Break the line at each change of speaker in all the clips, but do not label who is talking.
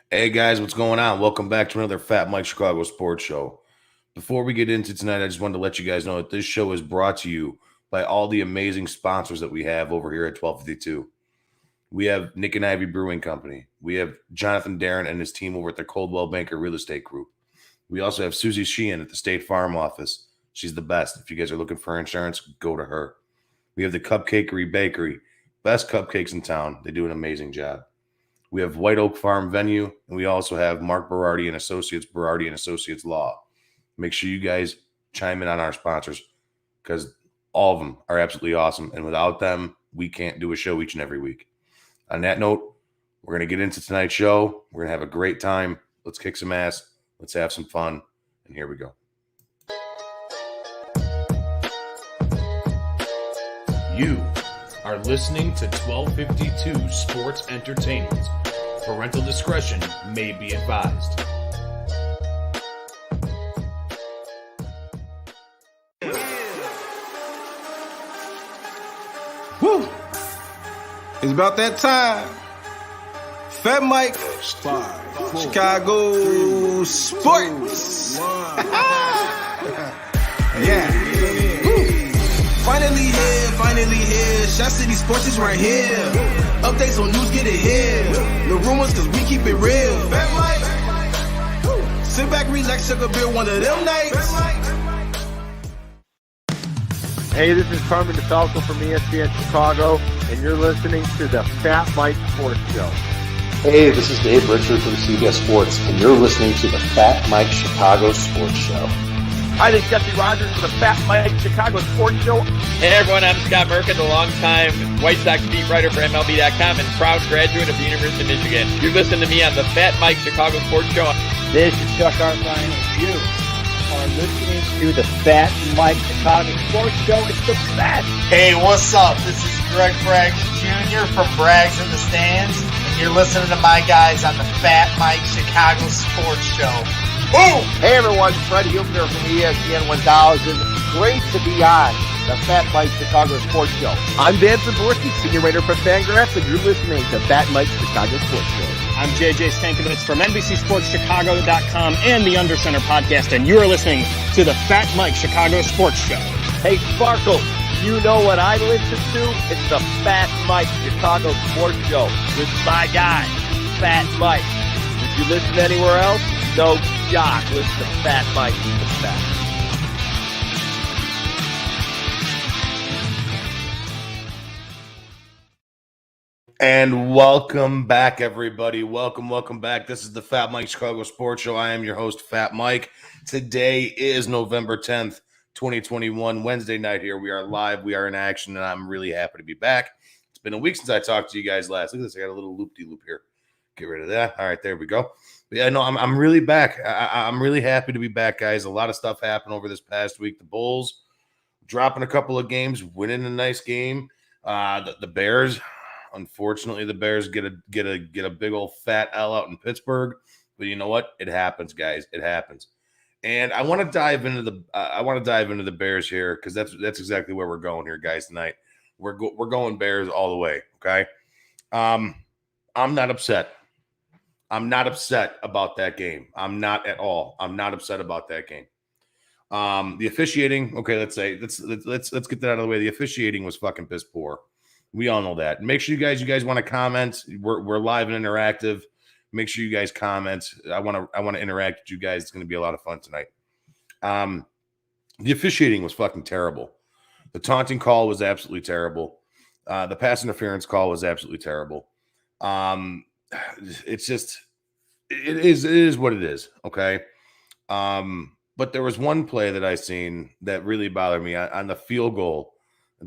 Hey guys, what's going on? Welcome back to another Fat Mike Chicago Sports Show. Before we get into tonight, I just wanted to let you guys know that this show is brought to you by all the amazing sponsors that we have over here at 1252. We have Nick and Ivy Brewing Company. We have Jonathan Darren and his team over at the Coldwell Banker Real Estate Group. We also have Susie Sheehan at the State Farm office. She's the best. If you guys are looking for insurance, go to her. We have the Cupcakery Bakery. Best cupcakes in town. They do an amazing job. We have White Oak Farm Venue, and we also have Mark Berardi and Associates Law. Make sure you guys chime in on our sponsors because all of them are absolutely awesome. And without them, we can't do a show each and every week. On that note, we're going to get into tonight's show. We're going to have a great time. Let's kick some ass. Let's have some fun. And here we go. You are listening to 1252 Sports Entertainment. Parental discretion may be advised.
Woo! It's about that time. Fat Mike, Chicago Sports. Yeah. Finally here. Shot City Sports is right here. Updates on news, get it here. No rumors, cause we keep it real. Fat Mike. Sit back, relax, sugar beer one of them nights.
Hey, this is Carmen DeFalco from ESPN Chicago, and you're listening to the Fat Mike Sports Show.
Hey, this is Dave Richard from CBS Sports, and you're listening to the Fat Mike Chicago Sports Show.
Hi, this is Jesse Rogers from the Fat Mike Chicago Sports Show.
Hey everyone, I'm Scott Merkin, the longtime White Sox beat writer for MLB.com and proud graduate of the University of Michigan. You're listening to me on the Fat Mike Chicago Sports Show.
This is Chuck Arfine, and you are listening to the Fat Mike Chicago Sports Show. It's the best.
Hey, what's up? This is Greg Braggs Jr. from Braggs in the Stands, and you're listening to my guys on the Fat Mike Chicago Sports Show. Boom!
Hey everyone, Fred Huebner from ESPN 1000. Great to be on the Fat Mike Chicago Sports Show. I'm Dan Zaborski, senior writer for Fangraphs, and you're listening to Fat Mike Chicago Sports Show.
I'm JJ Stankovitz from NBCSportsChicago.com and the Undercenter podcast, and you're listening to the Fat Mike Chicago Sports Show.
Hey Sparkle, you know what I listen to? It's the Fat Mike Chicago Sports Show with my guy, Fat Mike. If you listen anywhere else, no shock. Listen to Fat Mike. The Fat.
And welcome back, everybody. Welcome back. This is the Fat Mike Chicago Sports Show. I am your host, Fat Mike. Today is November 10th, 2021, Wednesday night here. We are live. We are in action, and I'm really happy to be back. It's been a week since I talked to you guys last. Look at this. I got a little loop-de-loop here. Get rid of that. All right, there we go. But yeah, no, I'm really back. I'm really happy to be back, guys. A lot of stuff happened over this past week. The Bulls dropping a couple of games, winning a nice game. The Bears, unfortunately, the Bears get a big old fat L out in Pittsburgh. But you know what? It happens, guys. It happens. And I want to dive into the Bears here because that's exactly where we're going here, guys. Tonight we're going Bears all the way. Okay. I'm not upset. I'm not upset about that game. I'm not at all. I'm not upset about that game. The officiating, okay, let's get that out of the way. The officiating was fucking piss poor. We all know that. Make sure you guys want to comment. We're live and interactive. Make sure you guys comment. I want to interact with you guys. It's going to be a lot of fun tonight. The officiating was fucking terrible. The taunting call was absolutely terrible. The pass interference call was absolutely terrible. It's just it is what it is. Okay. But there was one play that I seen that really bothered me on the field goal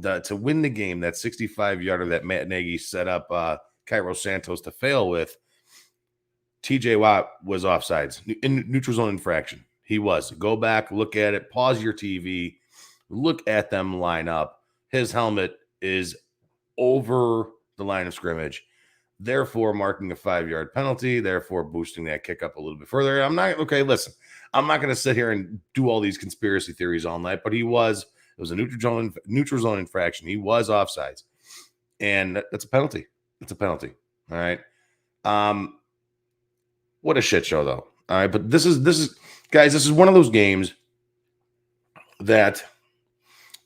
to win the game, that 65-yarder that Matt Nagy set up Cairo Santos to fail with. TJ Watt was offsides in neutral zone infraction. He was. Go back, look at it, pause your TV, look at them line up. His helmet is over the line of scrimmage, therefore marking a 5-yard penalty, therefore boosting that kick up a little bit further. Listen, I'm not going to sit here and do all these conspiracy theories all night, but it was a neutral zone infraction. He was offsides, and that's a penalty. It's a penalty. All right. What a shit show, though. All right, but this is guys, this is one of those games that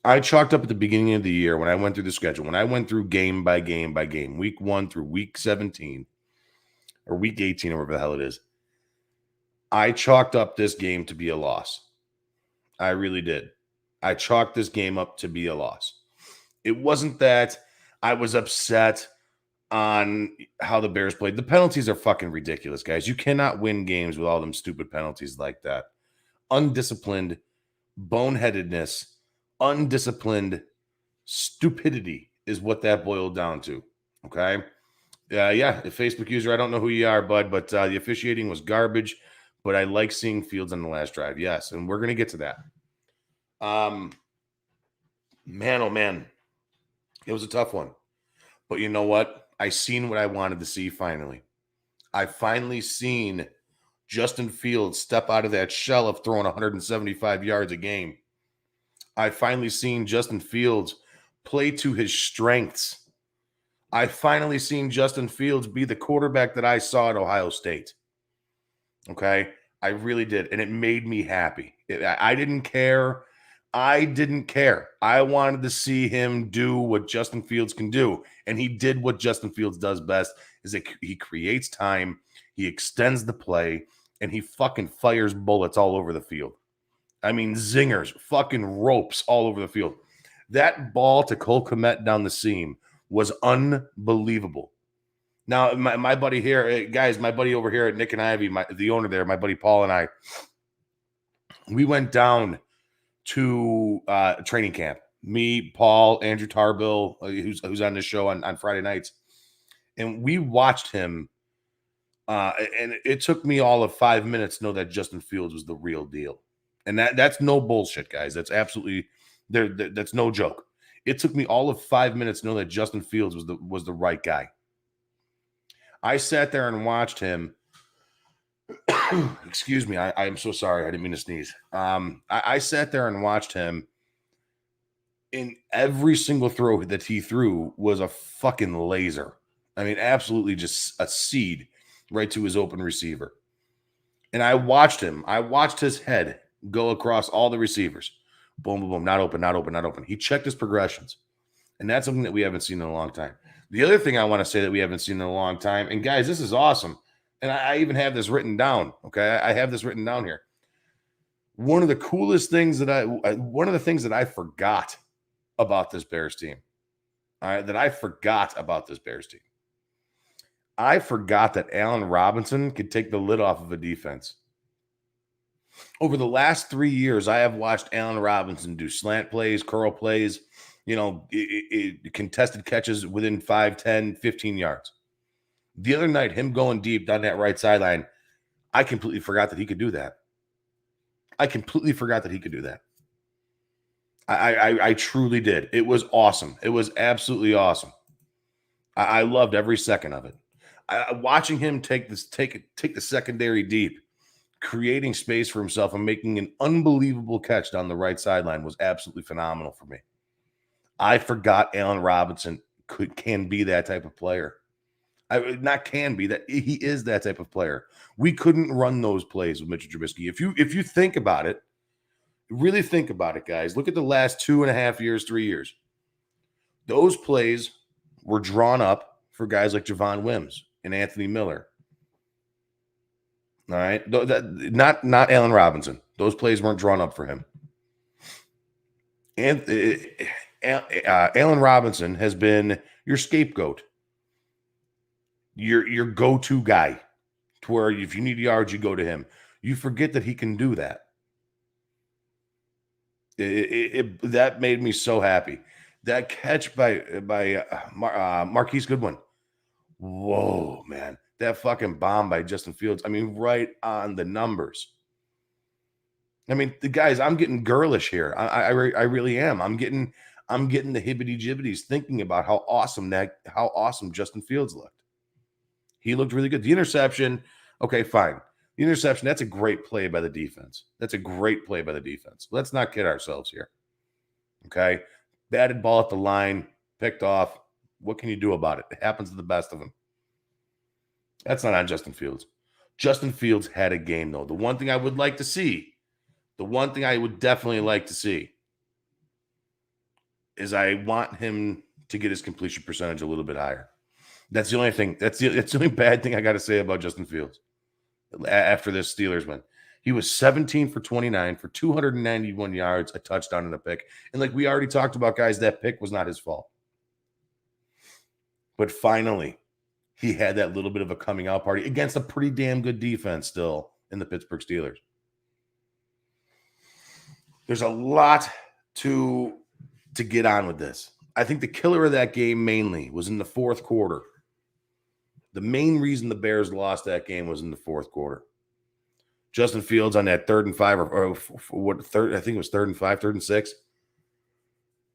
I chalked up at the beginning of the year when I went through the schedule, when I went through game by game by game, week 1 through week 17 or week 18 or whatever the hell it is. I chalked up this game to be a loss. I really did. I chalked this game up to be a loss. It wasn't that I was upset on how the Bears played. The penalties are fucking ridiculous, guys. You cannot win games with all them stupid penalties like that. Undisciplined, boneheadedness, undisciplined stupidity is what that boiled down to. Okay. Yeah. The Facebook user, I don't know who you are, bud, but the officiating was garbage, but I like seeing Fields on the last drive. Yes. And we're going to get to that. Man, oh man, it was a tough one, but you know what? I seen what I wanted to see. Finally, I finally seen Justin Fields step out of that shell of throwing 175 yards a game. I finally seen Justin Fields play to his strengths. I finally seen Justin Fields be the quarterback that I saw at Ohio State. Okay, I really did, and it made me happy. I didn't care. I didn't care. I wanted to see him do what Justin Fields can do, and he did what Justin Fields does best, is that he creates time, he extends the play, and he fucking fires bullets all over the field. I mean, zingers, fucking ropes all over the field. That ball to Cole Kmet down the seam was unbelievable. Now, my buddy here, guys, my buddy over here at Nick and Ivy, the owner there, my buddy Paul and I, we went down to training camp. Me, Paul, Andrew Tarbill, who's on this show on Friday nights. And we watched him. And it took me all of 5 minutes to know that Justin Fields was the real deal. And that's no bullshit, guys. That's absolutely that's no joke. It took me all of 5 minutes to know that Justin Fields was the right guy. I sat there and watched him. Excuse me. I am so sorry. I didn't mean to sneeze. I sat there and watched him. In every single throw that he threw was a fucking laser. I mean, absolutely just a seed right to his open receiver. And I watched him. I watched his head go across all the receivers. Boom, boom, boom. Not open, not open, not open. He checked his progressions. And that's something that we haven't seen in a long time. The other thing I want to say that we haven't seen in a long time, and guys, this is awesome. And I even have this written down. Okay. I have this written down here. One of the things that I forgot about this Bears team. All right. That I forgot about this Bears team. I forgot that Allen Robinson could take the lid off of a defense. Over the last 3 years, I have watched Allen Robinson do slant plays, curl plays, contested catches within 5, 10, 15 yards. The other night, him going deep down that right sideline, I completely forgot that he could do that. I truly did. It was awesome. It was absolutely awesome. I loved every second of it. Watching him take the secondary deep, creating space for himself and making an unbelievable catch down the right sideline was absolutely phenomenal for me. I forgot Allen Robinson can be that type of player. He is that type of player. We couldn't run those plays with Mitchell Trubisky. If you think about it, really think about it, guys. Look at the last 2.5 years, 3 years. Those plays were drawn up for guys like Javon Wims and Anthony Miller. All right, not Allen Robinson. Those plays weren't drawn up for him. And Allen Robinson has been your scapegoat, your go-to guy, to where if you need yards, you go to him. You forget that he can do that. That made me so happy. That catch by Marquise Goodwin. Whoa, man. That fucking bomb by Justin Fields. I mean, right on the numbers. I mean, the guys, I'm getting girlish here. I really am. I'm getting the hibbity-jibbities thinking about how awesome Justin Fields looked. He looked really good. The interception, okay, fine. The interception, that's a great play by the defense. Let's not kid ourselves here. Okay? Batted ball at the line, picked off. What can you do about it? It happens to the best of them. That's not on Justin Fields. Justin Fields had a game, though. The one thing I would like to see, the one thing I would definitely like to see is I want him to get his completion percentage a little bit higher. That's the only thing. That's the only bad thing I got to say about Justin Fields after this Steelers win. He was 17 for 29 for 291 yards, a touchdown, and a pick. And like we already talked about, guys, that pick was not his fault. But finally, he had that little bit of a coming out party against a pretty damn good defense still in the Pittsburgh Steelers. There's a lot to get on with this. I think the killer of that game mainly was in the fourth quarter. The main reason the Bears lost that game was in the fourth quarter. Justin Fields on that 3rd and 5 or what third? I think it was 3rd and 5, 3rd and 6.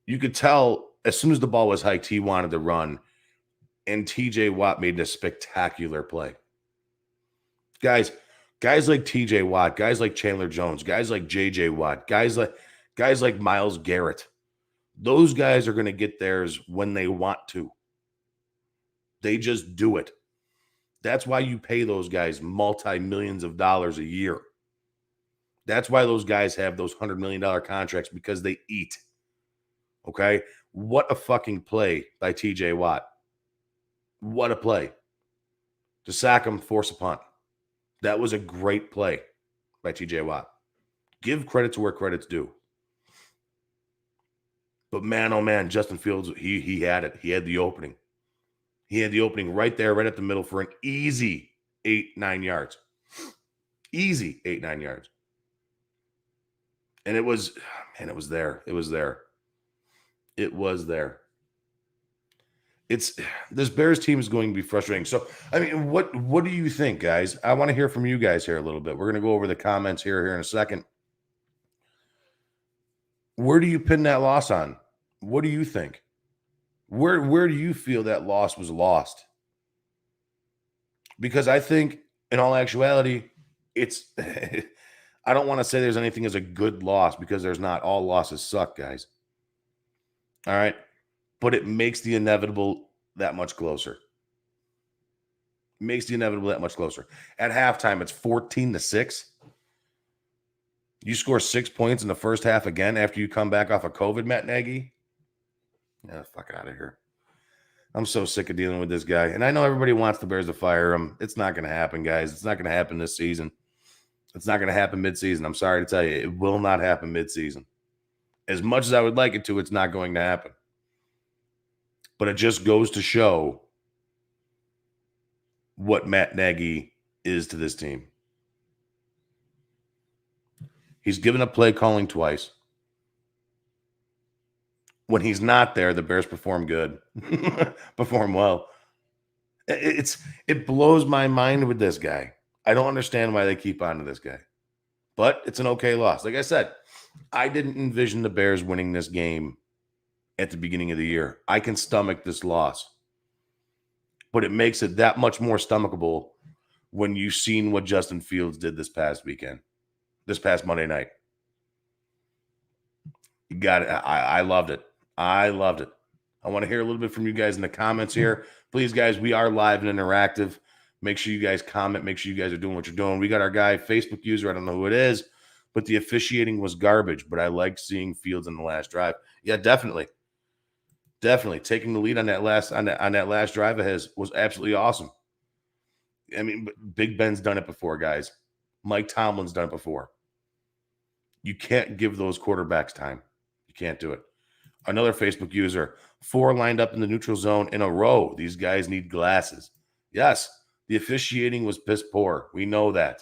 You could tell as soon as the ball was hiked, he wanted to run, and TJ Watt made a spectacular play. Guys like TJ Watt, guys like Chandler Jones, guys like JJ Watt, guys like Myles Garrett. Those guys are going to get theirs when they want to. They just do it. That's why you pay those guys multi-millions of dollars a year. That's why those guys have those $100 million contracts, because they eat. Okay? What a fucking play by TJ Watt. What a play. To sack him, force a punt. That was a great play by TJ Watt. Give credit to where credit's due. But man, oh man, Justin Fields, he had it. He had the opening. He had the opening right there, right at the middle for an easy 8-9 yards. Easy 8-9 yards. And it was there. It was there. It was there. This Bears team is going to be frustrating. So, I mean, what do you think, guys? I want to hear from you guys here a little bit. We're going to go over the comments here in a second. Where do you pin that loss on? What do you think? Where do you feel that loss was lost? Because I think, in all actuality, it's I don't want to say there's anything as a good loss, because there's not. All losses suck, guys. All right? But it makes the inevitable that much closer. Makes the inevitable that much closer. At halftime, it's 14-6. You score 6 points in the first half again after you come back off of COVID, Matt Nagy. Yeah, fuck out of here. I'm so sick of dealing with this guy. And I know everybody wants the Bears to fire him. It's not going to happen, guys. It's not going to happen this season. It's not going to happen midseason. I'm sorry to tell you. It will not happen midseason. As much as I would like it to, it's not going to happen. But it just goes to show what Matt Nagy is to this team. He's given up play calling twice. When he's not there, the Bears perform good, perform well. It blows my mind with this guy. I don't understand why they keep on to this guy. But it's an okay loss. Like I said, I didn't envision the Bears winning this game at the beginning of the year. I can stomach this loss. But it makes it that much more stomachable when you've seen what Justin Fields did this past weekend, this past Monday night. You got it. I loved it. I loved it. I want to hear a little bit from you guys in the comments here. Please, guys, we are live and interactive. Make sure you guys comment. Make sure you guys are doing what you're doing. We got our guy, Facebook user. I don't know who it is, but the officiating was garbage. But I liked seeing Fields in the last drive. Yeah, definitely. Definitely. Taking the lead on that last drive of his was absolutely awesome. I mean, Big Ben's done it before, guys. Mike Tomlin's done it before. You can't give those quarterbacks time. You can't do it. Another Facebook user, 4 lined up in the neutral zone in a row. These guys need glasses. Yes, the officiating was piss poor. We know that.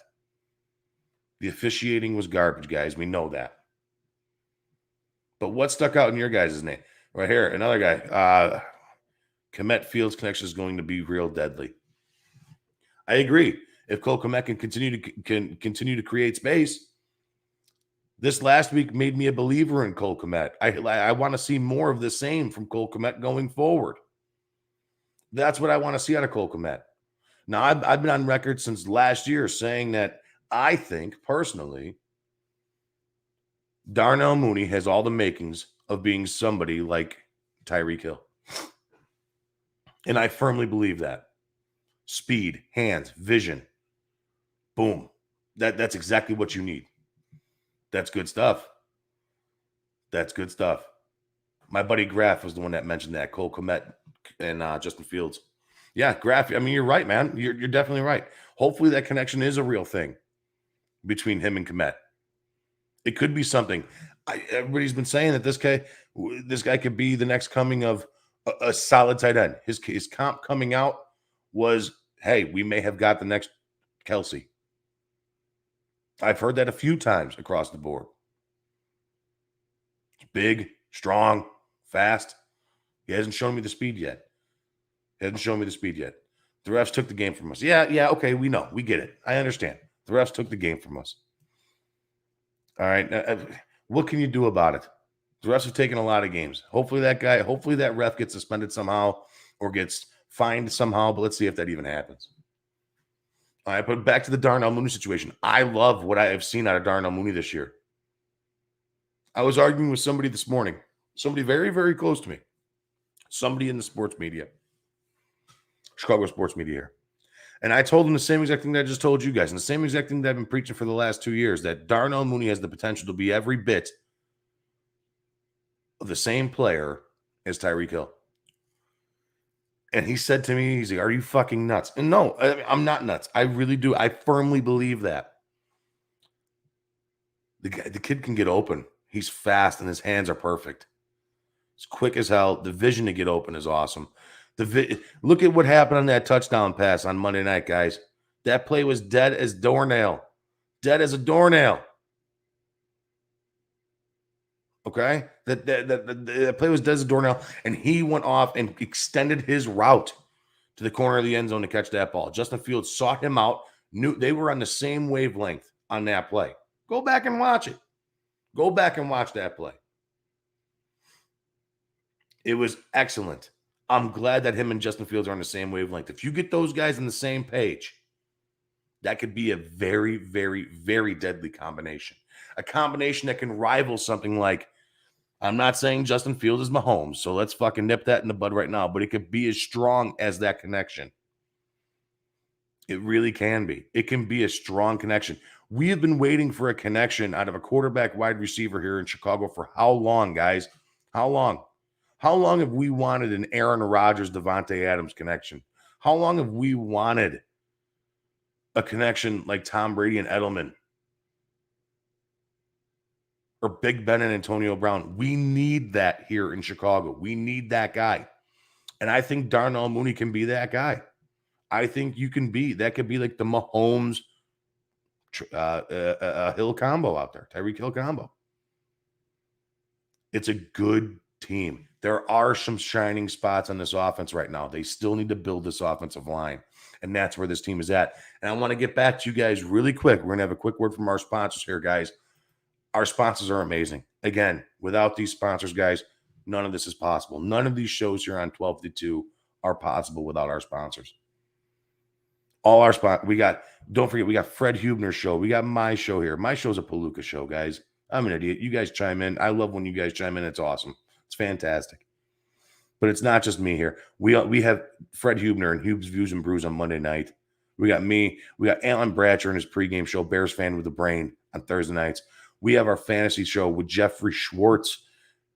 The officiating was garbage, guys. We know that. But what stuck out in your guys' name? Right here, another guy. Kmet Fields connection is going to be real deadly. I agree. If Cole Kmet can continue to create space, this last week made me a believer in Cole Kmet. I want to see more of the same from Cole Kmet going forward. That's what I want to see out of Cole Kmet. Now, I've been on record since last year saying that I think, personally, Darnel Mooney has all the makings of being somebody like Tyreek Hill. And I firmly believe that. Speed, hands, vision. Boom. That's exactly what you need. That's good stuff. That's good stuff. My buddy Graff was the one that mentioned that. Cole Kmet and Justin Fields. Yeah, Graff. I mean, you're right, man. You're definitely right. Hopefully that connection is a real thing between him and Kmet. It could be something. Everybody's been saying that this guy could be the next coming of a solid tight end. His comp coming out was, hey, we may have got the next Kelsey. I've heard that a few times across the board. Big, strong, fast. He hasn't shown me the speed yet. The refs took the game from us. Yeah, okay, we know. We get it. I understand. The refs took the game from us. All right, what can you do about it? The refs have taken a lot of games. Hopefully that ref gets suspended somehow or gets fined somehow, but let's see if that even happens. All right, but back to the Darnel Mooney situation. I love what I have seen out of Darnel Mooney this year. I was arguing with somebody this morning, somebody very, very close to me, somebody in the sports media, Chicago sports media here. And I told him the same exact thing that I just told you guys, and the same exact thing that I've been preaching for the last 2 years, that Darnel Mooney has the potential to be every bit of the same player as Tyreek Hill. And he said to me, he's like, are you fucking nuts? And no, I'm not nuts. I really do. I firmly believe that. The kid can get open. He's fast and his hands are perfect. He's quick as hell. The vision to get open is awesome. Look at what happened on that touchdown pass on Monday night, guys. That play was dead as doornail. Dead as a doornail. Okay? That play was dead as a doornail, and he went off and extended his route to the corner of the end zone to catch that ball. Justin Fields sought him out, knew they were on the same wavelength on that play. Go back and watch it. Go back and watch that play. It was excellent. I'm glad that him and Justin Fields are on the same wavelength. If you get those guys on the same page, that could be a very, very, very deadly combination. A combination that can rival something like, I'm not saying Justin Fields is Mahomes, so let's fucking nip that in the bud right now, but it could be as strong as that connection. It really can be. It can be a strong connection. We have been waiting for a connection out of a quarterback wide receiver here in Chicago for how long, guys? How long? How long have we wanted an Aaron Rodgers, Devontae Adams connection? How long have we wanted a connection like Tom Brady and Edelman? Or Big Ben and Antonio Brown? We need that here in Chicago. We need that guy. And I think Darnel Mooney can be that guy. I think that could be like the Mahomes Hill combo out there, Tyreek Hill combo. It's a good team. There are some shining spots on this offense right now. They still need to build this offensive line, and that's where this team is at. And I want to get back to you guys really quick. We're going to have a quick word from our sponsors here, guys. Our sponsors are amazing. Again, without these sponsors, guys, none of this is possible. None of these shows here on 12 to 2 are possible without our sponsors. All our don't forget, we got Fred Hubner's show. We got my show here. My show's a Palooka show, guys. I'm an idiot. You guys chime in. I love when you guys chime in. It's awesome. It's fantastic. But it's not just me here. We have Fred Hubner and Hube's Views and Brews on Monday night. We got me. We got Alan Bratcher and his pregame show, Bears Fan with the Brain, on Thursday nights. We have our fantasy show with Jeffrey Schwartz,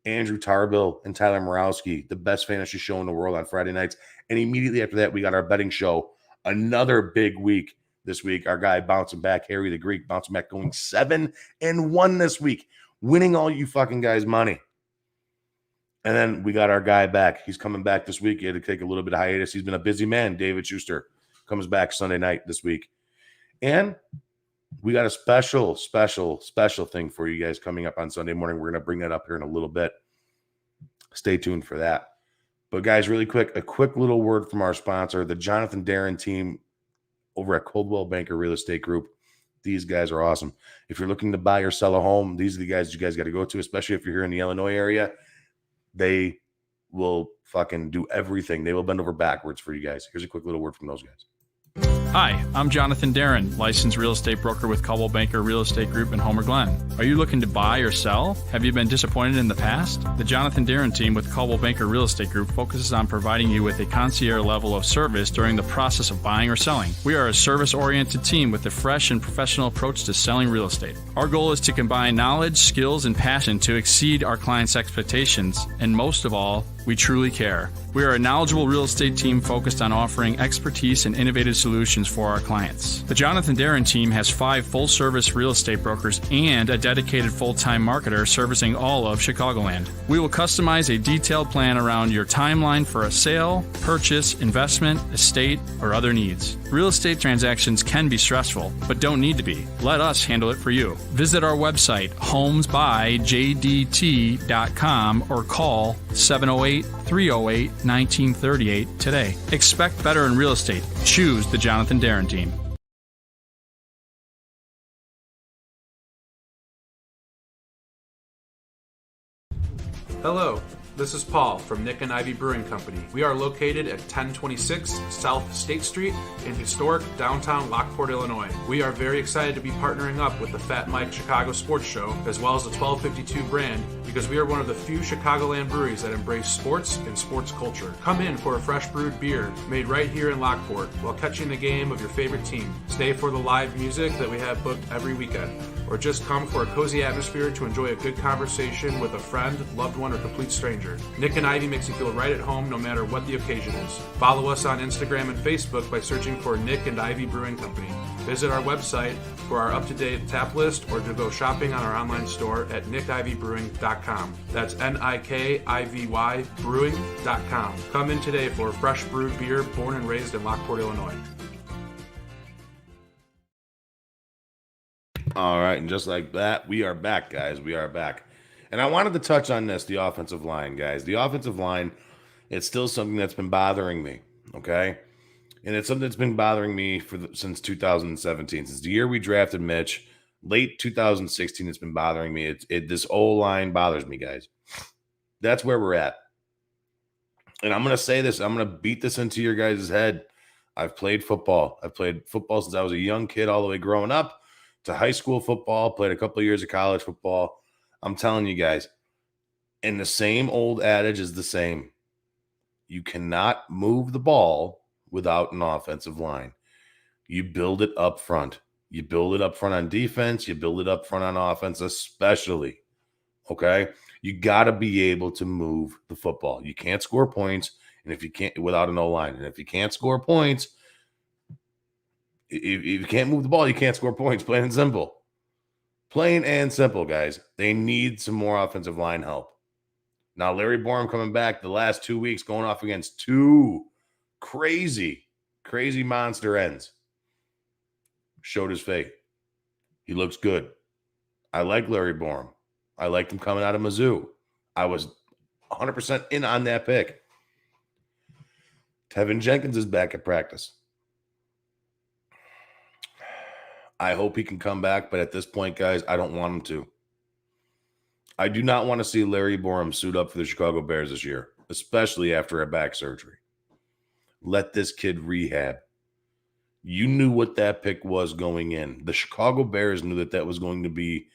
Andrew Tarbill, and Tyler Morawski, the best fantasy show in the world, on Friday nights. And immediately after that, we got our betting show. Another big week this week. Our guy bouncing back, Harry the Greek, bouncing back, going 7-1 this week, winning all you fucking guys' money. And then we got our guy back. He's coming back this week. He had to take a little bit of hiatus. He's been a busy man. David Schuster comes back Sunday night this week. And we got a special thing for you guys coming up on Sunday morning. We're going to bring that up here in a little bit. Stay tuned for that. But guys, really quick, a quick little word from our sponsor, the Jonathan Darren team over at Coldwell Banker Real Estate Group. These guys are awesome. If you're looking to buy or sell a home, these are the guys you guys got to go to, especially if you're here in the Illinois area. They will fucking do everything. They will bend over backwards for you guys. Here's a quick little word from those guys.
Hi, I'm Jonathan Darren, licensed real estate broker with Coldwell Banker Real Estate Group in Homer Glen. Are you looking to buy or sell? Have you been disappointed in the past? The Jonathan Darren team with Coldwell Banker Real Estate Group focuses on providing you with a concierge level of service during the process of buying or selling. We are a service-oriented team with a fresh and professional approach to selling real estate. Our goal is to combine knowledge, skills, and passion to exceed our clients' expectations, and most of all, we truly care. We are a knowledgeable real estate team focused on offering expertise and innovative solutions for our clients. The Jonathan Darren team has 5 full-service real estate brokers and a dedicated full-time marketer servicing all of Chicagoland. We will customize a detailed plan around your timeline for a sale, purchase, investment, estate, or other needs. Real estate transactions can be stressful, but don't need to be. Let us handle it for you. Visit our website, homesbyjdt.com, or call 708-308-1938 today. Expect better in real estate. Choose the Jonathan Darren team.
Hello, this is Paul from Nick and Ivy Brewing Company. We are located at 1026 South State Street in historic downtown Lockport, Illinois. We are very excited to be partnering up with the Fat Mike Chicago Sports Show, as well as the 1252 brand, because we are one of the few Chicagoland breweries that embrace sports and sports culture. Come in for a fresh brewed beer made right here in Lockport while catching the game of your favorite team. Stay for the live music that we have booked every weekend, or just come for a cozy atmosphere to enjoy a good conversation with a friend, loved one, or complete stranger. Nick and Ivy makes you feel right at home no matter what the occasion is. Follow us on Instagram and Facebook by searching for Nick and Ivy Brewing Company. Visit our website for our up-to-date tap list, or to go shopping on our online store at nickivybrewing.com. That's Nikivy brewing.com. Come in today for a fresh brewed beer born and raised in Lockport, Illinois.
All right, and just like that, we are back, guys. We are back. And I wanted to touch on this, the offensive line, guys. The offensive line, it's still something that's been bothering me, okay? And it's something that's been bothering me since 2017. Since the year we drafted Mitch, late 2016, it's been bothering me. This O-line bothers me, guys. That's where we're at. And I'm going to say this. I'm going to beat this into your guys' head. I've played football. I've played football since I was a young kid all the way growing up to high school football, played a couple of years of college football. I'm telling you guys, and the same old adage is the same. You cannot move the ball without an offensive line. You build it up front. You build it up front on defense. You build it up front on offense, especially. Okay? You got to be able to move the football. You can't score points, and if you can't, without an O-line. And if you can't score points, if you can't move the ball, you can't score points. Plain and simple. Plain and simple, guys. They need some more offensive line help. Now, Larry Borum coming back the last 2 weeks, going off against 2 crazy monster ends. Showed his fate. He looks good. I like Larry Borum. I liked him coming out of Mizzou. I was 100% in on that pick. Tevin Jenkins is back at practice. I hope he can come back, but at this point, guys, I don't want him to. I do not want to see Larry Borum suit up for the Chicago Bears this year, especially after a back surgery. Let this kid rehab. You knew what that pick was going in. The Chicago Bears knew that was going to be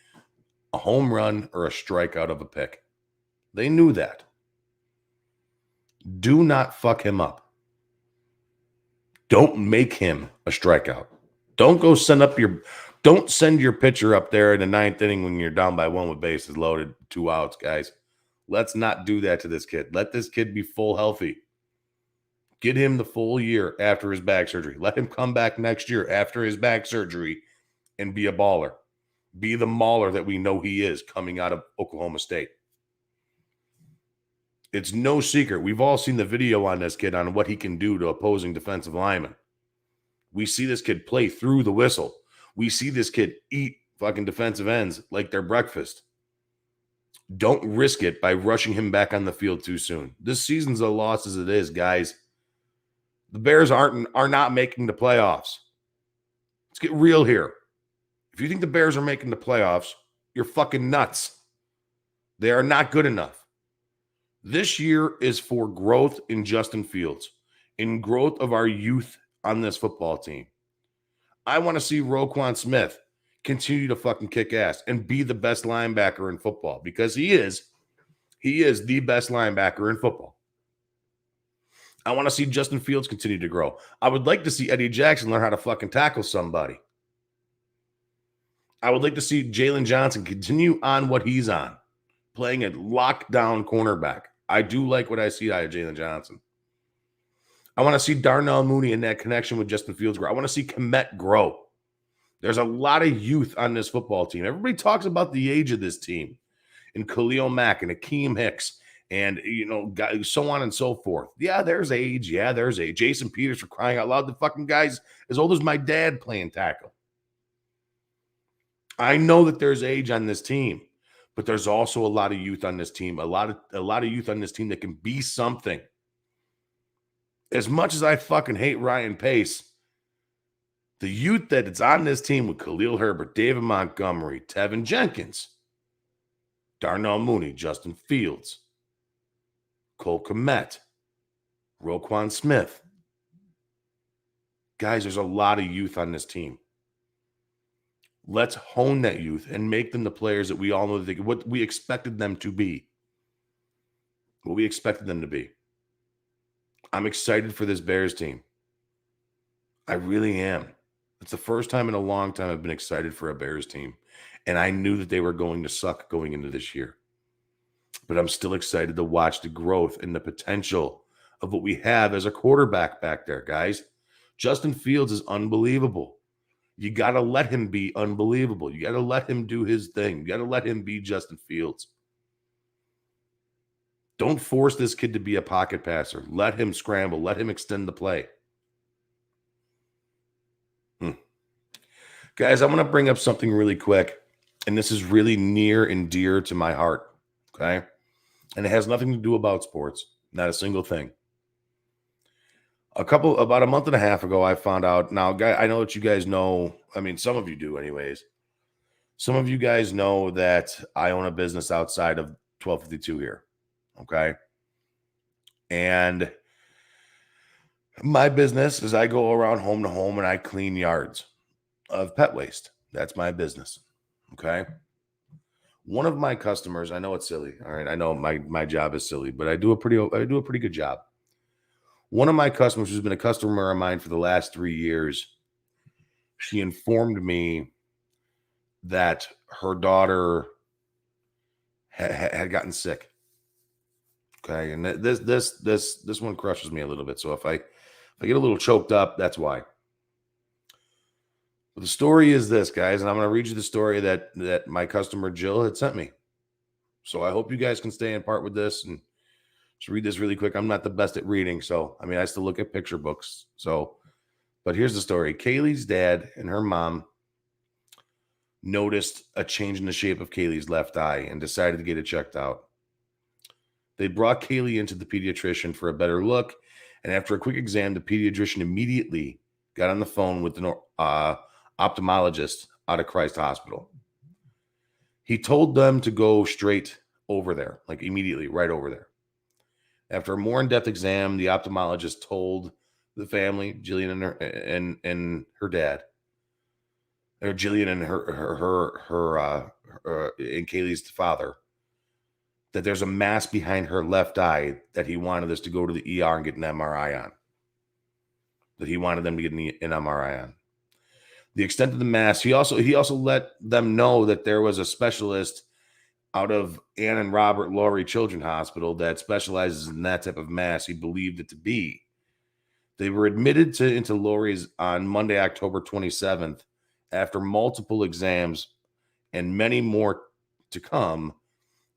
a home run or a strikeout of a pick. They knew that. Do not fuck him up. Don't make him a strikeout. Don't send your pitcher up there in the 9th inning when you're down by 1 with bases loaded, 2 outs, guys. Let's not do that to this kid. Let this kid be full healthy. Get him the full year after his back surgery. Let him come back next year after his back surgery and be a baller. Be the mauler that we know he is coming out of Oklahoma State. It's no secret. We've all seen the video on this kid on what he can do to opposing defensive linemen. We see this kid play through the whistle. We see this kid eat fucking defensive ends like their breakfast. Don't risk it by rushing him back on the field too soon. This season's a loss as it is, guys. The Bears are not making the playoffs. Let's get real here. If you think the Bears are making the playoffs, you're fucking nuts. They are not good enough. This year is for growth in Justin Fields, in growth of our youth on this football team. I want to see Roquan Smith continue to fucking kick ass and be the best linebacker in football, because he is the best linebacker in football. I want to see Justin Fields continue to grow. I would like to see Eddie Jackson learn how to fucking tackle somebody. I would like to see Jalen Johnson continue on what he's on, playing a lockdown cornerback. I do like what I see out of Jalen Johnson. I want to see Darnel Mooney in that connection with Justin Fields grow. I want to see Komet grow. There's a lot of youth on this football team. Everybody talks about the age of this team, and Khalil Mack and Akeem Hicks and, so on and so forth. Yeah, there's age. Yeah, there's age. Jason Peters, for crying out loud, the fucking guy's as old as my dad playing tackle. I know that there's age on this team, but there's also a lot of youth on this team. A lot of youth on this team that can be something. As much as I fucking hate Ryan Pace, the youth that is on this team with Khalil Herbert, David Montgomery, Tevin Jenkins, Darnell Mooney, Justin Fields, Cole Kmet, Roquan Smith. Guys, there's a lot of youth on this team. Let's hone that youth and make them the players that we all know what we expected them to be. What we expected them to be. I'm excited for this Bears team. I really am. It's the first time in a long time I've been excited for a Bears team. And I knew that they were going to suck going into this year. But I'm still excited to watch the growth and the potential of what we have as a quarterback back there, guys. Justin Fields is unbelievable. You got to let him be unbelievable. You got to let him do his thing. You got to let him be Justin Fields. Don't force this kid to be a pocket passer. Let him scramble. Let him extend the play. Guys, I'm going to bring up something really quick, and this is really near and dear to my heart, okay? And it has nothing to do about sports, not a single thing. About a month and a half ago, I found out. Now, I know that you guys know. I mean, some of you do, anyways. Some of you guys know that I own a business outside of 1252 here. Okay. And my business is I go around home to home and I clean yards of pet waste. That's my business. Okay. One of my customers, I know it's silly. All right. I know my job is silly, but I do a pretty good job. One of my customers, who's been a customer of mine for the last 3 years, she informed me that her daughter had gotten sick. Okay, and this one crushes me a little bit. So if I get a little choked up, that's why. But the story is this, guys, and I'm going to read you the story that my customer Jill had sent me. So I hope you guys can stay in part with this and just read this really quick. I'm not the best at reading, so I still look at picture books. So, but here's the story. Kaylee's dad and her mom noticed a change in the shape of Kaylee's left eye and decided to get it checked out. They brought Kaylee into the pediatrician for a better look, and after a quick exam, the pediatrician immediately got on the phone with an ophthalmologist out of Christ Hospital. He told them to go straight over there, like immediately, right over there. After a more in-depth exam, the ophthalmologist told the family, Jillian and her dad, or Jillian and her and Kaylee's father, that there's a mass behind her left eye that he wanted us to go to the ER and get an MRI on. That he wanted them to get an MRI on. The extent of the mass, he also let them know that there was a specialist out of Ann and Robert Laurie Children's Hospital that specializes in that type of mass. He believed it to be. They were admitted into Laurie's on Monday, October 27th, after multiple exams and many more to come.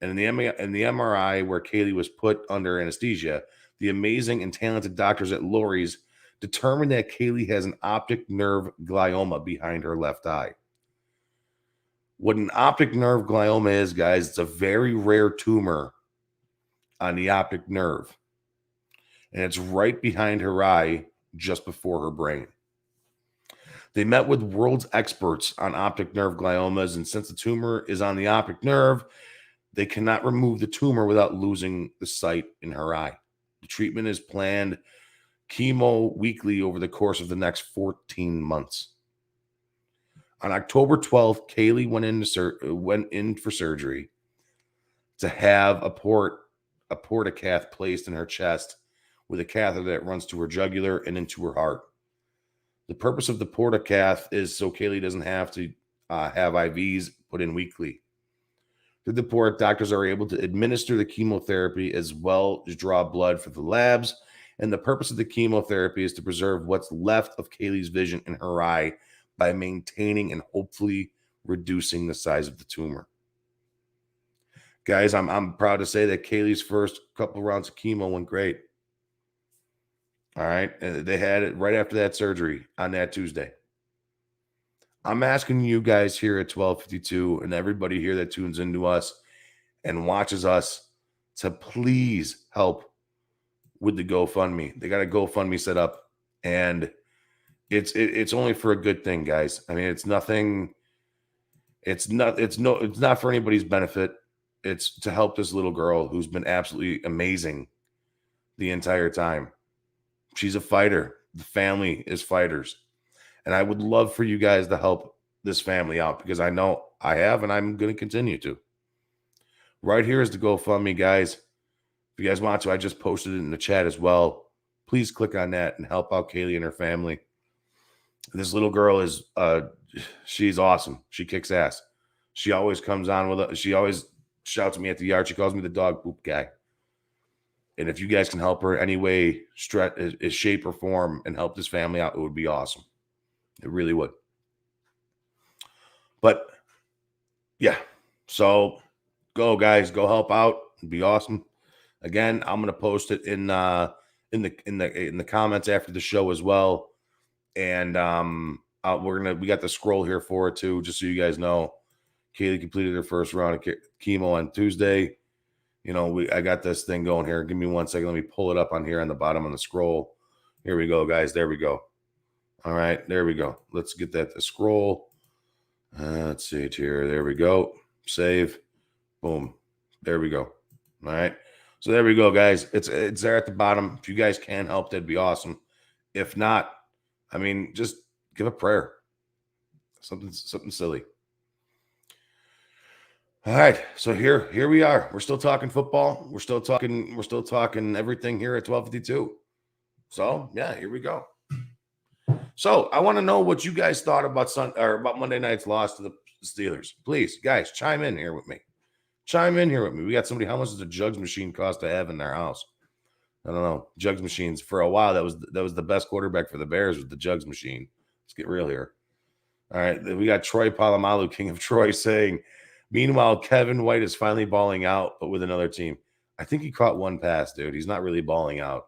And in the MRI where Kaylee was put under anesthesia, the amazing and talented doctors at Laurie's determined that Kaylee has an optic nerve glioma behind her left eye. What an optic nerve glioma is, guys, it's a very rare tumor on the optic nerve. And it's right behind her eye, just before her brain. They met with world's experts on optic nerve gliomas, and since the tumor is on the optic nerve, they cannot remove the tumor without losing the sight in her eye. The treatment is planned chemo weekly over the course of the next 14 months. On October 12th, Kaylee went in for surgery to have a portacath placed in her chest with a catheter that runs to her jugular and into her heart. The purpose of the portacath is so Kaylee doesn't have to have IVs put in weekly. Through the port, doctors are able to administer the chemotherapy as well as draw blood for the labs. And the purpose of the chemotherapy is to preserve what's left of Kaylee's vision in her eye by maintaining and hopefully reducing the size of the tumor. Guys, I'm proud to say that Kaylee's first couple rounds of chemo went great. All right. And they had it right after that surgery on that Tuesday. I'm asking you guys here at 1252 and everybody here that tunes into us and watches us to please help with the GoFundMe. They got a GoFundMe set up, and it's only for a good thing, guys. I mean, it's nothing. It's not for anybody's benefit. It's to help this little girl who's been absolutely amazing the entire time. She's a fighter. The family is fighters. And I would love for you guys to help this family out because I know I have and I'm going to continue to. Right here is the GoFundMe, guys. If you guys want to, I just posted it in the chat as well. Please click on that and help out Kaylee and her family. This little girl is, she's awesome. She kicks ass. She always comes on with she always shouts at me at the yard. She calls me the dog poop guy. And if you guys can help her any way, shape, or form and help this family out, it would be awesome. It really would. But yeah, so go guys, go help out. It'd be awesome. Again, I'm gonna post it in the comments after the show as well. And we got the scroll here for it too, just so you guys know. Kaylee completed her first round of chemo on Tuesday. You know, I got this thing going here. Give me 1 second. Let me pull it up on here on the bottom on the scroll. Here we go, guys. There we go. All right, there we go. Let's get that to scroll. Let's see it here. There we go. Save. Boom. There we go. All right. So there we go, guys. It's there at the bottom. If you guys can help, that'd be awesome. If not, I mean, just give a prayer. Something silly. All right, so here we are. We're still talking football. We're still talking everything here at 1252. So yeah, here we go. So I want to know what you guys thought about about Monday night's loss to the Steelers. Please, guys, chime in here with me. We got somebody. How much does a jugs machine cost to have in their house? I don't know. Jugs machines for a while. That was the best quarterback for the Bears with the jugs machine. Let's get real here. All right, we got Troy Polamalu, King of Troy, saying. Meanwhile, Kevin White is finally balling out, but with another team. I think he caught one pass, dude. He's not really balling out.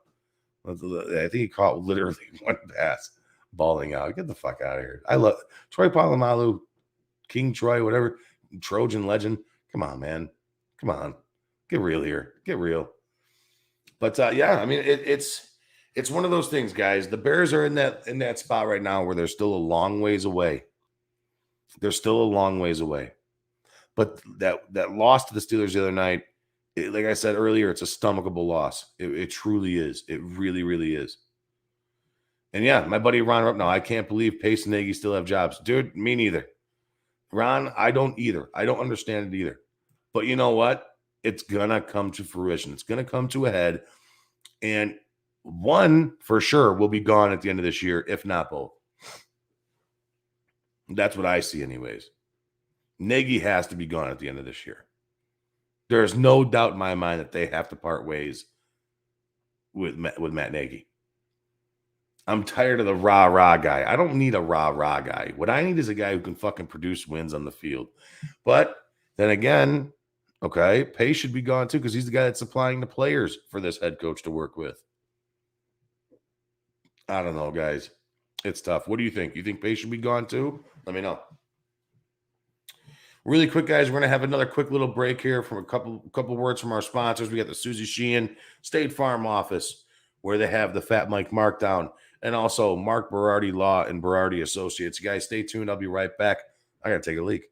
I think he caught literally one pass, balling out. Get the fuck out of here. I love Troy Polamalu, King Troy, whatever, Trojan legend. Come on, man. Come on. Get real here. Get real. But yeah, I mean, it's one of those things, guys. The Bears are in that spot right now where they're still a long ways away. But that loss to the Steelers the other night, like I said earlier, it's a stomachable loss. It truly is. It really, really is. And yeah, my buddy Ron Rupp, no, I can't believe Pace and Nagy still have jobs. Dude, me neither. Ron, I don't either. I don't understand it either. But you know what? It's going to come to fruition. It's going to come to a head. And one, for sure, will be gone at the end of this year, if not both. That's what I see anyways. Nagy has to be gone at the end of this year. There is no doubt in my mind that they have to part ways with Matt Nagy. I'm tired of the rah-rah guy. I don't need a rah-rah guy. What I need is a guy who can fucking produce wins on the field. But then again, okay, Pace should be gone too because he's the guy that's supplying the players for this head coach to work with. I don't know, guys. It's tough. What do you think? You think Pace should be gone too? Let me know. Really quick, guys, we're going to have another quick little break here from a couple words from our sponsors. We got the Susie Sheehan State Farm office where they have the FatMike markdown and also Mark Berardi Law and Berardi Associates. You guys stay tuned. I'll be right back. I got to take a leak.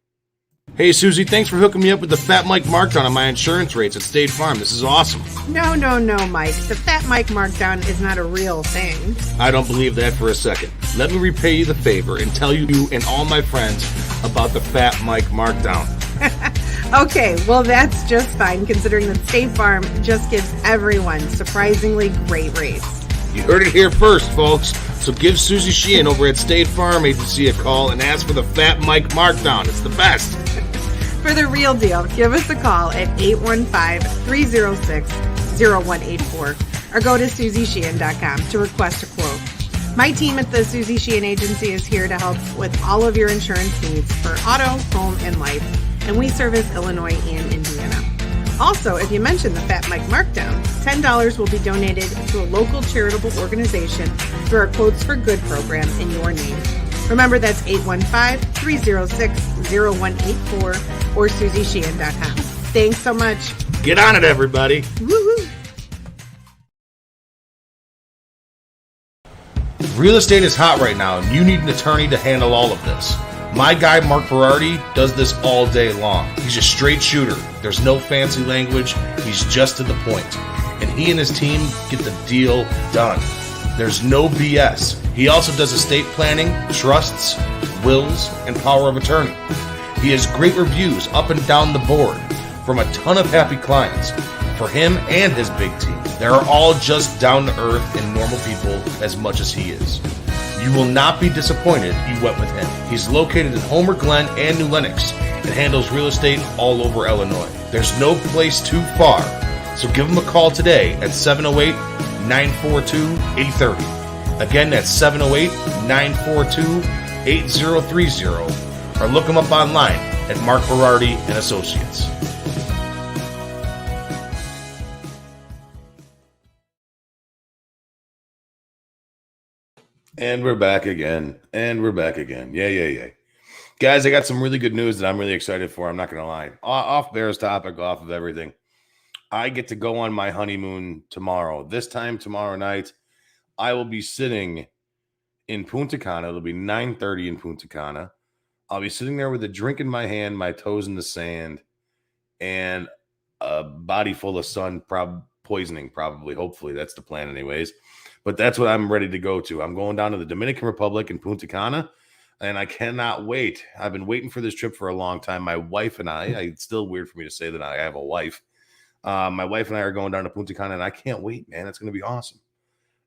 Hey, Susie, thanks for hooking me up with the Fat Mike markdown on my insurance rates at State Farm. This is awesome.
No, Mike. The Fat Mike markdown is not a real thing.
I don't believe that for a second. Let me repay you the favor and tell you and all my friends about the Fat Mike markdown.
Okay, well, that's just fine, considering that State Farm just gives everyone surprisingly great rates.
You heard it here first, folks. So give Susie Sheehan over at State Farm Agency a call and ask for the Fat Mike markdown. It's the best.
For the real deal, give us a call at 815-306-0184 or go to SusieSheehan.com to request a quote. My team at the Susie Sheehan Agency is here to help with all of your insurance needs for auto, home, and life, and we service Illinois and Indiana. Also, if you mention the Fat Mike markdown, $10 will be donated to a local charitable organization through our Quotes for Good program in your name. Remember, that's 815-306-0184 or SusieSheehan.com. Thanks so much.
Get on it, everybody.
Woo-hoo.
Real estate is hot right now, and you need an attorney to handle all of this. My guy, Mark Berardi, does this all day long. He's a straight shooter. There's no fancy language. He's just to the point. And he and his team get the deal done. There's no BS. He also does estate planning, trusts, wills, and power of attorney. He has great reviews up and down the board from a ton of happy clients. For him and his big team, they're all just down to earth and normal people as much as he is. You will not be disappointed you went with him. He's located in Homer Glen and New Lenox and handles real estate all over Illinois. There's no place too far, so give him a call today at 708-942-8030. Again, that's 708-942-8030, or look him up online at Mark Berardi and Associates. And we're back again. Yeah. Guys, I got some really good news that I'm really excited for. I'm not going to lie. Off Bears topic, off of everything. I get to go on my honeymoon tomorrow. This time tomorrow night, I will be sitting in Punta Cana. It'll be 9:30 in Punta Cana. I'll be sitting there with a drink in my hand, my toes in the sand, and a body full of sun poisoning, probably. Hopefully, that's the plan anyways. But that's what I'm ready to go to. I'm going down to the Dominican Republic in Punta Cana, and I cannot wait. I've been waiting for this trip for a long time. My wife and it's still weird for me to say that I have a wife. My wife and I are going down to Punta Cana, and I can't wait, man. It's going to be awesome.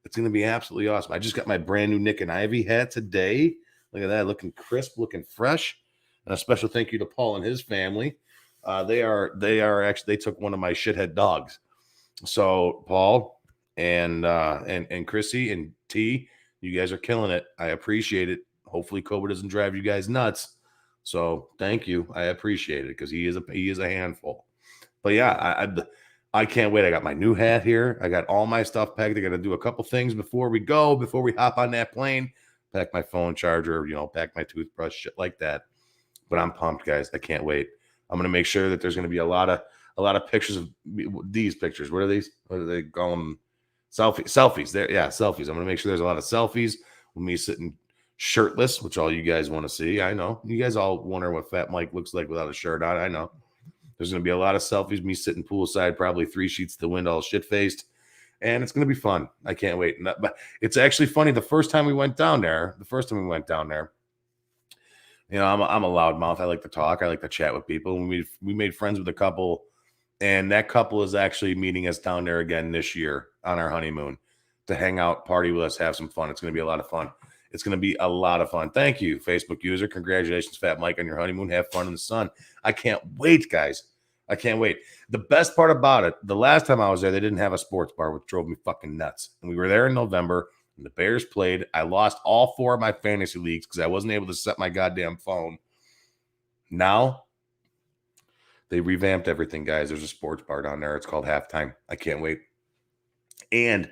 It's going to be absolutely awesome. I just got my brand new Nick and Ivy hat today. Look at that, looking crisp, looking fresh. And a special thank you to Paul and his family. They took one of my shithead dogs. So Paul and Chrissy and T, you guys are killing it. I appreciate it. Hopefully Cobra doesn't drive you guys nuts. So thank you. I appreciate it because he is a handful. But yeah, I can't wait. I got my new hat here. I got all my stuff packed. I got to do a couple things before we hop on that plane. Pack my phone charger, pack my toothbrush, shit like that. But I'm pumped, guys. I can't wait. I'm going to make sure that there's going to be a lot of pictures of these pictures. What are these? What do they call them? Selfies. There, yeah, selfies. I'm going to make sure there's a lot of selfies with me sitting shirtless, which all you guys want to see. I know. You guys all wonder what Fat Mike looks like without a shirt on. I know. There's going to be a lot of selfies, me sitting poolside, probably 3 sheets to the wind, all shit-faced. And it's going to be fun. I can't wait. But it's actually funny. The first time we went down there, I'm a loudmouth. I like to talk. I like to chat with people. And we made friends with a couple, and that couple is actually meeting us down there again this year on our honeymoon to hang out, party with us, have some fun. It's going to be a lot of fun. Thank you, Facebook user. Congratulations, Fat Mike, on your honeymoon. Have fun in the sun. I can't wait, guys. I can't wait. The best part about it, the last time I was there, they didn't have a sports bar, which drove me fucking nuts. And we were there in November, and the Bears played. I lost all 4 of my fantasy leagues because I wasn't able to set my goddamn phone. Now, they revamped everything, guys. There's a sports bar down there. It's called Halftime. I can't wait. And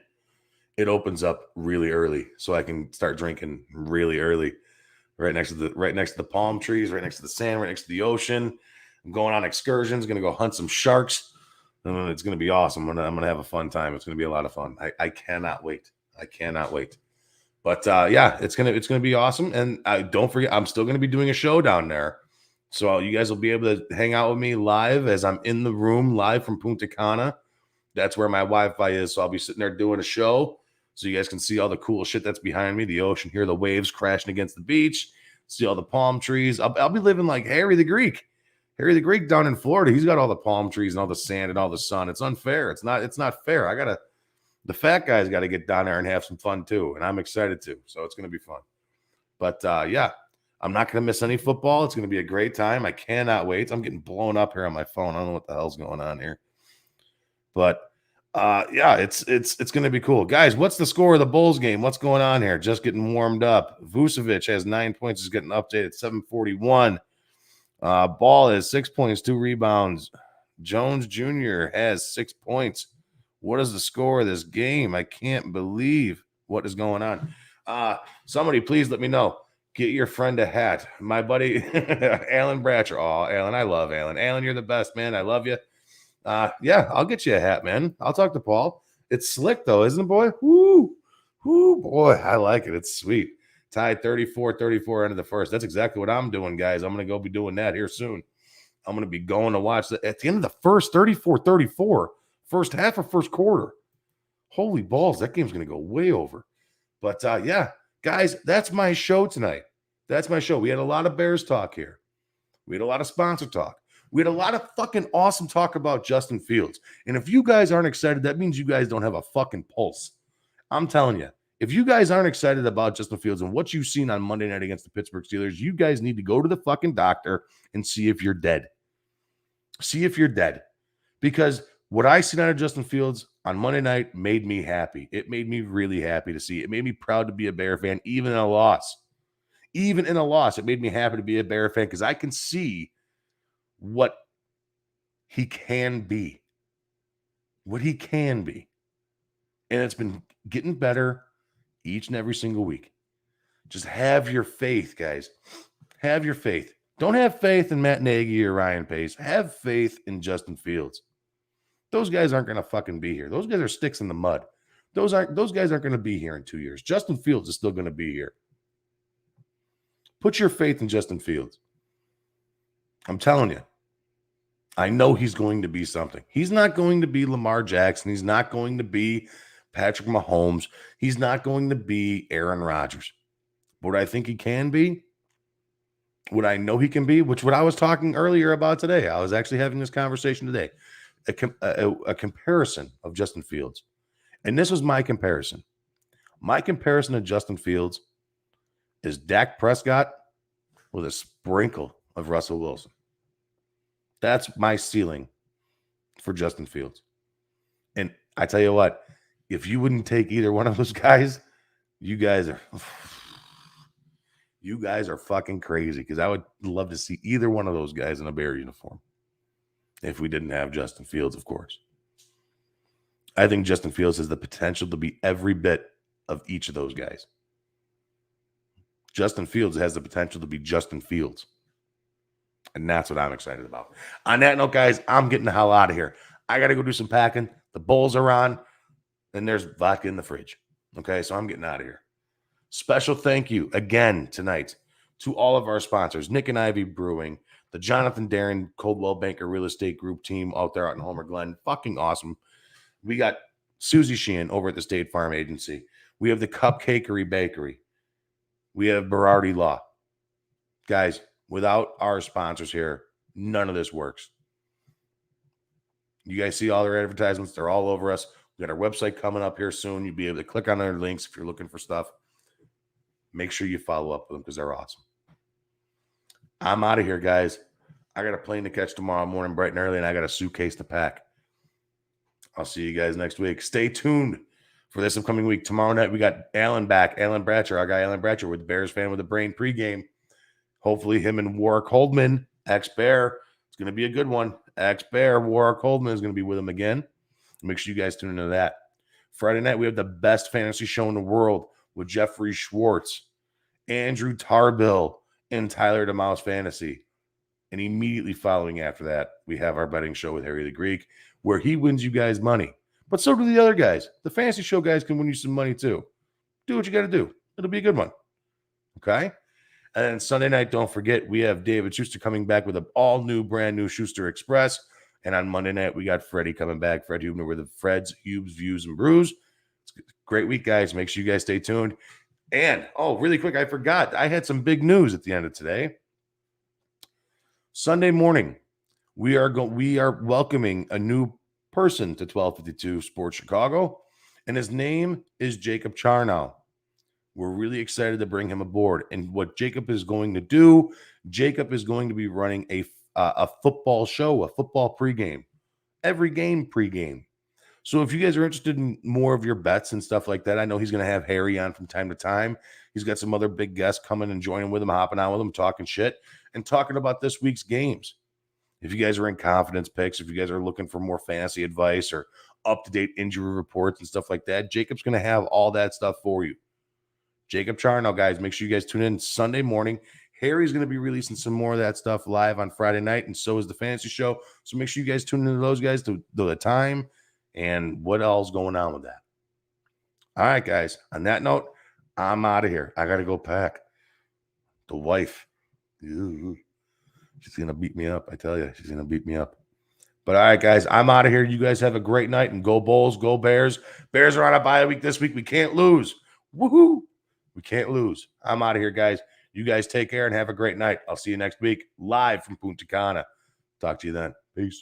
it opens up really early, so I can start drinking really early. Right next to the palm trees, right next to the sand, right next to the ocean. I'm going on excursions, going to go hunt some sharks. And it's going to be awesome. I'm going to have a fun time. It's going to be a lot of fun. I cannot wait. But yeah, it's going to be awesome. And don't forget, I'm still going to be doing a show down there So you guys will be able to hang out with me live as I'm in the room live from Punta Cana. That's where my Wi-Fi is. So I'll be sitting there doing a show so you guys can see all the cool shit that's behind me, the ocean, hear the waves crashing against the beach, see all the palm trees. I'll be living like Harry the Greek. Harry the Greek down in Florida, he's got all the palm trees and all the sand and all the sun. It's unfair. It's not fair. The fat guy's got to get down there and have some fun too. And I'm excited to. So it's going to be fun. But yeah, I'm not going to miss any football. It's going to be a great time. I cannot wait. I'm getting blown up here on my phone. I don't know what the hell's going on here. But yeah, it's going to be cool. Guys, what's the score of the Bulls game? What's going on here? Just getting warmed up. Vucevic has 9 points. Is getting updated 7:41. Ball has 6 points, 2 rebounds. Jones Jr. has 6 points. What is the score of this game? I can't believe what is going on. Somebody please let me know. Get your friend a hat. My buddy, Alan Bratcher. Oh, Alan, I love Alan. Alan, you're the best, man. I love you. Yeah, I'll get you a hat, man. I'll talk to Paul. It's slick, though, isn't it, boy? Woo, boy, I like it. It's sweet. Tied 34-34 end of the first. That's exactly what I'm doing, guys. I'm going to go be doing that here soon. I'm going to be going to watch that at the end of the first, 34-34. First half or first quarter. Holy balls, that game's going to go way over. But, yeah, guys, that's my show tonight. That's my show. We had a lot of Bears talk here. We had a lot of sponsor talk. We had a lot of fucking awesome talk about Justin Fields. And if you guys aren't excited, that means you guys don't have a fucking pulse. I'm telling you. If you guys aren't excited about Justin Fields and what you've seen on Monday night against the Pittsburgh Steelers, you guys need to go to the fucking doctor and see if you're dead. See if you're dead. Because what I seen out of Justin Fields on Monday night made me happy. It made me really happy to see. It made me proud to be a Bear fan, even in a loss. Even in a loss, it made me happy to be a Bear fan because I can see what he can be. What he can be. And it's been getting better each and every single week. Just have your faith, guys. Have your faith. Don't have faith in Matt Nagy or Ryan Pace. Have faith in Justin Fields. Those guys aren't going to fucking be here. Those guys are sticks in the mud. Those guys aren't going to be here in 2 years. Justin Fields is still going to be here. Put your faith in Justin Fields. I'm telling you. I know he's going to be something. He's not going to be Lamar Jackson. He's not going to be Patrick Mahomes. He's not going to be Aaron Rodgers. What I think he can be, what I know he can be, which what I was talking earlier about today. I was actually having this conversation today. A comparison of Justin Fields. And this was my comparison. My comparison of Justin Fields is Dak Prescott with a sprinkle of Russell Wilson. That's my ceiling for Justin Fields. And I tell you what, if you wouldn't take either one of those guys, you guys are fucking crazy because I would love to see either one of those guys in a Bear uniform. If we didn't have Justin Fields, of course. I think Justin Fields has the potential to be every bit of each of those guys. Justin Fields has the potential to be Justin Fields. And that's what I'm excited about. On that note, guys, I'm getting the hell out of here. I got to go do some packing. The Bulls are on, and there's vodka in the fridge. Okay, so I'm getting out of here. Special thank you again tonight to all of our sponsors, Nick and Ivy Brewing, the Jonathan Darren Coldwell Banker Real Estate Group team out there out in Homer Glen. Fucking awesome. We got Susie Sheehan over at the State Farm Agency. We have the Cupcakery Bakery. We have Berardi Law. Guys, without our sponsors here, none of this works. You guys see all their advertisements. They're all over us. We got our website coming up here soon. You'll be able to click on their links if you're looking for stuff. Make sure you follow up with them because they're awesome. I'm out of here, guys. I got a plane to catch tomorrow morning bright and early, and I got a suitcase to pack. I'll see you guys next week. Stay tuned for this upcoming week. Tomorrow night, we got Alan back. Alan Bratcher, our guy Alan Bratcher with Bears Fan with a Brain pregame. Hopefully him and Warwick Holdman, ex-Bear. It's going to be a good one. Ex-Bear, Warwick Holdman is going to be with him again. Make sure you guys tune into that. Friday night, we have the best fantasy show in the world with Jeffrey Schwartz, Andrew Tarbill, and Tyler DeMouse Fantasy. And immediately following after that, we have our betting show with Harry the Greek, where he wins you guys money. But so do the other guys. The fantasy show guys can win you some money too. Do what you got to do. It'll be a good one. Okay? And then Sunday night, don't forget, we have David Schuster coming back with an all-new, brand-new Schuster Express. And on Monday night, we got Freddie coming back, Fred Hubner with the Fred's, Hubes, Views, and Brews. It's a great week, guys. Make sure you guys stay tuned. And, really quick, I forgot. I had some big news at the end of today. Sunday morning, we are welcoming a new person to 1252 Sports Chicago, and his name is Jacob Charnow. We're really excited to bring him aboard. And what Jacob is going to do, Jacob is going to be running a football show, a football pregame, every game pregame. So if you guys are interested in more of your bets and stuff like that, I know he's going to have Harry on from time to time. He's got some other big guests coming and joining with him, hopping on with him, talking shit and talking about this week's games. If you guys are in confidence picks, if you guys are looking for more fantasy advice or up-to-date injury reports and stuff like that, Jacob's going to have all that stuff for you. Jacob Charnow, guys, make sure you guys tune in Sunday morning. Harry's going to be releasing some more of that stuff live on Friday night, and so is the fantasy show. So make sure you guys tune into those guys to the time and what else going on with that. All right, guys. On that note, I'm out of here. I got to go pack. The wife. Ew. She's going to beat me up. I tell you, she's going to beat me up. But all right, guys, I'm out of here. You guys have a great night, and go Bulls, go Bears. Bears are on a bye week this week. We can't lose. Woohoo. We can't lose. I'm out of here, guys. You guys take care and have a great night. I'll see you next week live from Punta Cana. Talk to you then. Peace.